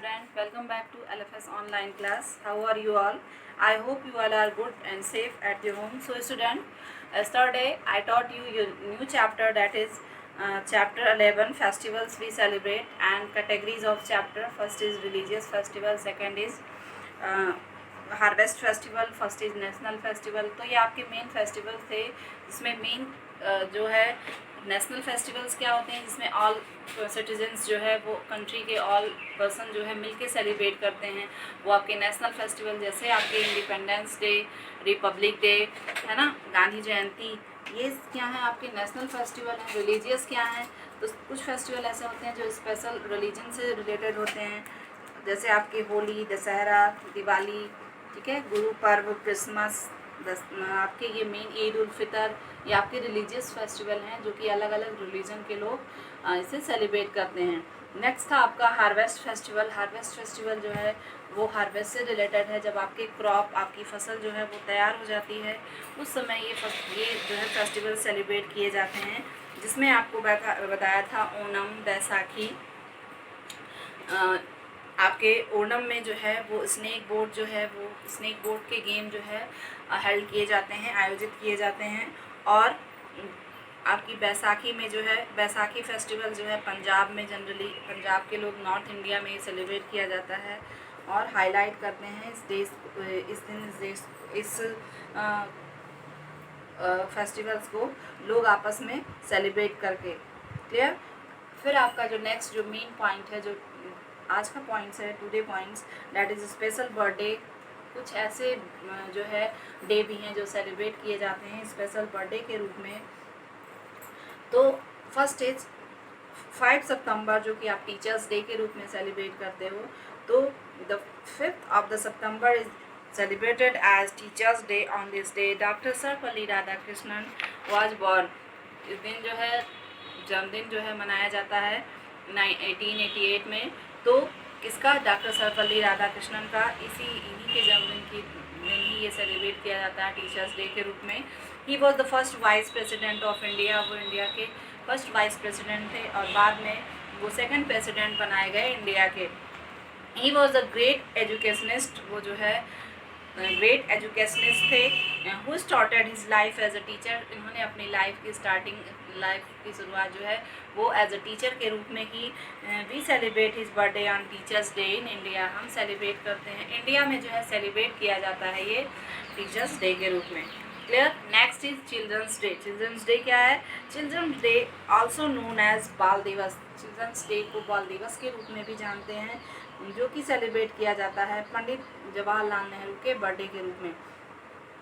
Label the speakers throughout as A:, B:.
A: student, welcome back to LFS online class. How are you all? I hope you all are good and safe at your home. So student, yesterday I taught you your new chapter, that is chapter 11, festivals we celebrate, and categories of chapter. First is religious festival, second is harvest festival, first is national festival. तो ये आपके main festival थे, जिसमें main जो है national festivals क्या होते हैं, जिसमें ऑल सिटीजन्स जो है वो कंट्री के ऑल पर्सन जो है मिलके सेलिब्रेट करते हैं. वो आपके नेशनल फेस्टिवल जैसे आपके इंडिपेंडेंस डे, रिपब्लिक डे, है ना, गांधी जयंती, ये क्या है आपके नेशनल फेस्टिवल हैं. रिलीजियस क्या हैं, तो कुछ फेस्टिवल ऐसे होते हैं जो स्पेशल रिलीजन से रिलेटेड होते हैं, जैसे आपके होली, दशहरा, दिवाली, ठीक है, गुरु पर्व, क्रिसमस, आपके ये मेन ईद उल फितर, ये आपके रिलीजियस फेस्टिवल हैं जो कि अलग अलग रिलीजन के लोग इसे सेलिब्रेट करते हैं. नेक्स्ट था आपका हार्वेस्ट फेस्टिवल. हार्वेस्ट फेस्टिवल जो है वो हार्वेस्ट से रिलेटेड है. जब आपके क्रॉप, आपकी फसल जो है वो तैयार हो जाती है, उस समय ये जो है फेस्टिवल सेलिब्रेट किए जाते हैं, जिसमें आपको बताया था ओणम, बैसाखी. आपके ओणम में जो है वो स्नेक बोट जो है वो स्नेक बोट के गेम जो है हेल्ड किए जाते हैं, आयोजित किए जाते हैं. और आपकी बैसाखी में जो है, बैसाखी फेस्टिवल जो है पंजाब में, जनरली पंजाब के लोग, नॉर्थ इंडिया में सेलिब्रेट किया जाता है और हाईलाइट करते हैं इस फेस्टिवल्स को लोग आपस में सेलिब्रेट करके. क्लियर. फिर आपका जो नेक्स्ट जो मेन पॉइंट है, जो आज का पॉइंट्स है, today points, that is special birthday. कुछ ऐसे जो है डे भी हैं जो सेलिब्रेट किए जाते हैं स्पेशल बर्थडे के रूप में. तो फर्स्ट इज 5 सितंबर, जो कि आप टीचर्स डे के रूप में सेलिब्रेट करते हो. तो the 5th of September is celebrated as Teachers Day. On this day, Dr. Sarvepalli Radhakrishnan was born. इस दिन जो है जन्मदिन जो है मनाया जाता है 1888 में. तो किसका? डॉक्टर सर्वपल्ली राधाकृष्णन का. इन्हीं के जन्मदिन की दिन ही ये सेलिब्रेट किया जाता है टीचर्स डे के रूप में. He was the first vice president of India. वो इंडिया के फर्स्ट वाइस प्रेसिडेंट थे और बाद में वो सेकंड प्रेसिडेंट बनाए गए इंडिया के. He was a great educationist. वो जो है ग्रेट एजुकेशनिस्ट थे. Who started his life as a teacher. इन्होंने अपनी लाइफ की शुरुआत जो है वो एज अ टीचर के रूप में की. We celebrate his birthday on teachers day in India. हम सेलिब्रेट करते हैं, इंडिया में जो है सेलिब्रेट किया जाता है ये टीचर्स डे के रूप में. Clear. Next is children's day. Children's day क्या है? Children's day also known as बाल दिवस. चिल्ड्रंस डे को बाल दिवस के रूप में भी जानते हैं, जो कि सेलिब्रेट किया जाता है पंडित जवाहरलाल नेहरू के बर्थडे के रूप में.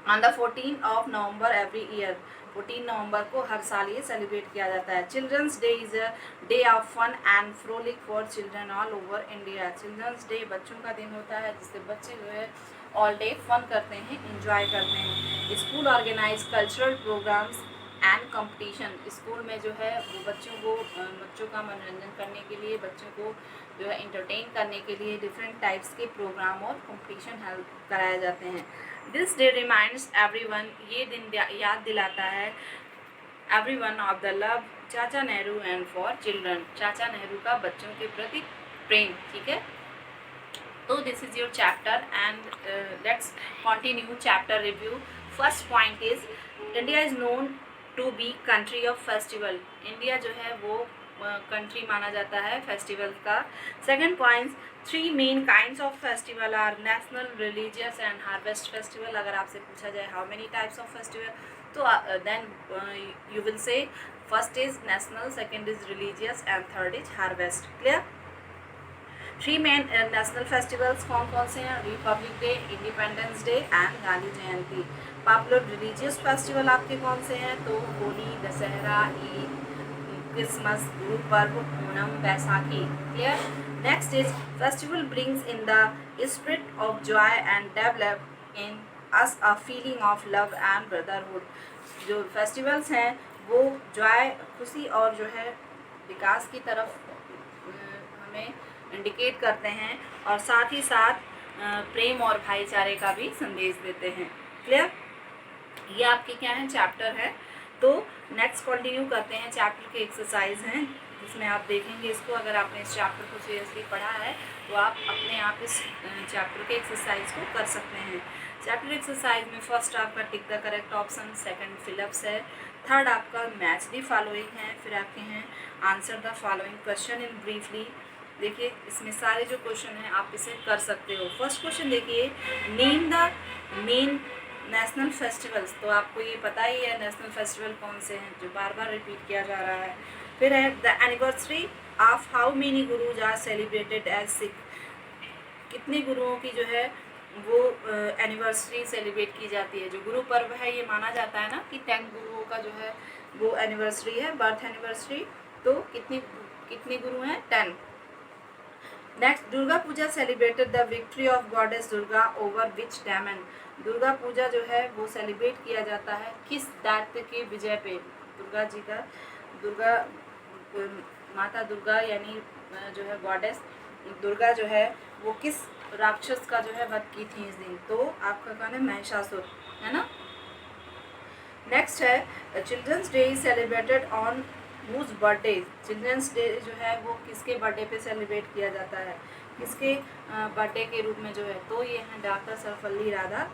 A: On the 14th of November every year. 14 नवंबर को हर साल ये सेलिब्रेट किया जाता है. Children's day is a day of fun and frolic for children all over India. Children's day बच्चों का दिन होता है, जिससे बच्चे जो है ऑल डे फन करते हैं, इंजॉय करते हैं. School organise cultural programmes and competition. School में जो है वो बच्चों का मनोरंजन करने के लिए, बच्चों को जो है इंटरटेन करने के लिए डिफरेंट टाइप्स के प्रोग्राम और कंपटीशन हेल्प कराए जाते हैं. This day reminds everyone. ये दिन याद दिलाता है एवरीवन ऑफ द लव चाचा नेहरू एंड फॉर चिल्ड्रन. चाचा नेहरू का बच्चों के प्रति प्रेम. ठीक है. तो this is your chapter and let's continue chapter review. First point is India is known to be country of festival. India जो है वो कंट्री माना जाता है फेस्टिवल का. Second point, 3 main kinds of festival are national, religious and harvest festival. अगर आपसे पूछा जाए how many types of festival, तो then you will say first is national, second is religious and third is harvest. Clear. 3 main national festivals कौन कौन से हैं? Republic day, independence day and Gandhi Jayanti. Popular religious festival आपके कौन से हैं? तो Holi, Dussehra, Eid, Christmas, Guru Parv, Onam, Baisakhi. Clear. Next is festival brings in the spirit of Joy and develop in us a feeling of love and brotherhood. जो फेस्टिवल्स हैं वो Joy, खुशी और जो है विकास की तरफ हमें इंडिकेट करते हैं और साथ ही साथ प्रेम और भाईचारे का भी संदेश देते हैं. क्लियर. ये आपके क्या है? चैप्टर है. तो नेक्स्ट कंटिन्यू करते हैं. चैप्टर के एक्सरसाइज हैं. जिसमें आप देखेंगे इसको। अगर आपने इस चैप्टर को सीरियसली पढ़ा है तो आप अपने आप इस चैप्टर के एक्सरसाइज को कर सकते हैं। चैप्टर एक्सरसाइज में फर्स्ट आपका tick the correct option, second fill-ups है, थर्ड आपका मैच द फॉलोइंग है, फिर आपके हैं answer the following question in briefly. देखिए इसमें सारे जो क्वेश्चन हैं आप इसे कर सकते हो। फर्स्ट क्वेश्चन देखिए, name the main national festivals. तो आपको ये पता ही है नेशनल फेस्टिवल कौन से हैं जो बार बार रिपीट किया जा रहा है। फिर है the anniversary of how many gurus are celebrated as Sikh. कितने गुरुओं की जो है वो एनिवर्सरी सेलिब्रेट की जाती है। जो गुरु पर्व है ये माना जाता है ना कि 10 गुरुओं का जो है वो एनिवर्सरी है, बर्थ एनिवर्सरी। तो कितने गुरु हैं? 10। Next, Durga Puja celebrated the victory of goddess Durga over which demon. Durga Puja जो है वो सेलिब्रेट किया जाता है किस दैत्य के विजय पे? दुर्गा माता दुर्गा यानी जो है गॉडेस दुर्गा जो है वो किस राक्षस का जो है वध की थी इस दिन? तो आपका कौन है? महिषासुर, है ना। नेक्स्ट है children's day celebrated on whose birthday. Children's day जो है वो किसके बर्थडे पे सेलिब्रेट किया जाता है? किसके बर्थडे के रूप में जो है? तो ये हैं डॉक्टर सर्वपल्ली राधा।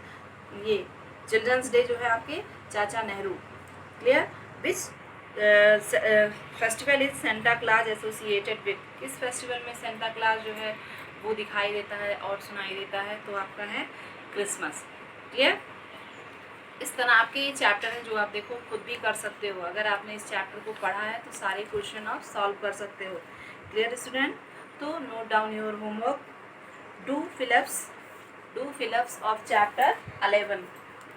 A: ये चिल्ड्रंस डे जो है आपके चाचा Nehru. Clear. Which festival is Santa clause associated with. किस फेस्टिवल में सेंटा क्लाज जो है वो दिखाई देता है और सुनाई देता है? तो आपका है क्रिसमस। क्लियर। इस तरह आपके ये चैप्टर है जो आप देखो खुद भी कर सकते हो। अगर आपने इस चैप्टर को पढ़ा है तो सारे क्वेश्चन आप सॉल्व कर सकते हो। Clear student. तो note down your homework. Do fill ups of chapter 11।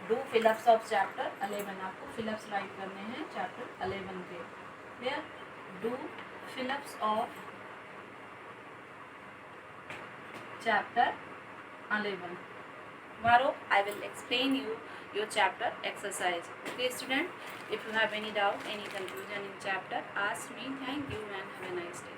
A: Do fill ups of chapter 11। आपको फिलअप्स राइट करने हैं चैप्टर 11 के। Clear. Do fill ups of chapter 11. Tomorrow I will explain you your chapter exercise. Okay student, if you have any doubt, any confusion in chapter, ask me. Thank you and have a nice day.